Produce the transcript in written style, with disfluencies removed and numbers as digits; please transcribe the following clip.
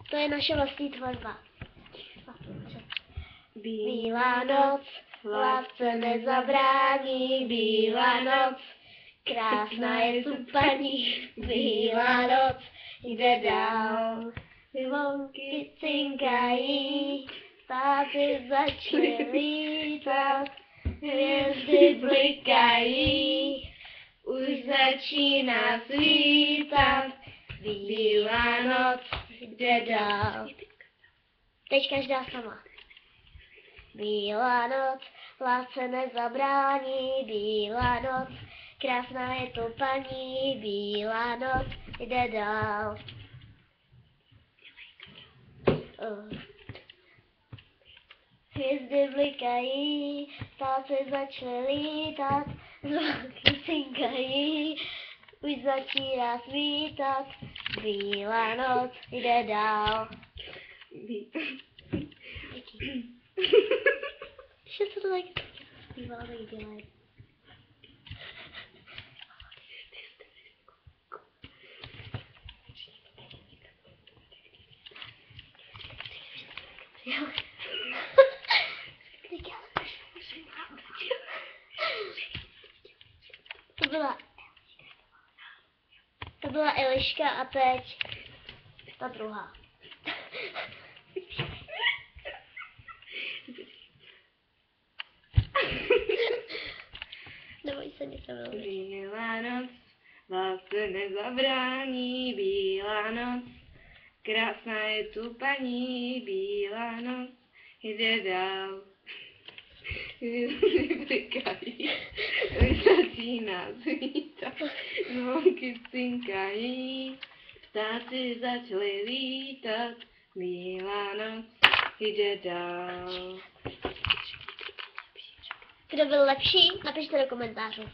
To je naše vlastní tvorba. Bílá noc, lásce nezabrání, bílá noc, krásná je tu paní, bílá noc, jde dál. Zvonky cinkají, ptáci začaly lítat, hvězdy blikají, už začíná svítat, bílá noc jde dál. Teď každá sama. Bílá noc, lásce nezabrání, bílá noc, krásná je tu paní, bílá noc jde dál. Hvězdy blikají, ptáci začaly lítat, zvonky cinkají, už začíná svítat, bílá noc jde dál. Ještě co to tak bývalo tak dělat. To byla Eliška a teď ta druhá. Neboj se, něco bylo. Bílá noc, lásce nezabrání, bílá noc, krásná je tu paní, bílá noc, jde dál. Hvězdy blikají, už začíná svítat, zvonky cinkají, ptáci začaly lítat, bílá noc jde dál. Kdo byl lepší, napište do komentářů.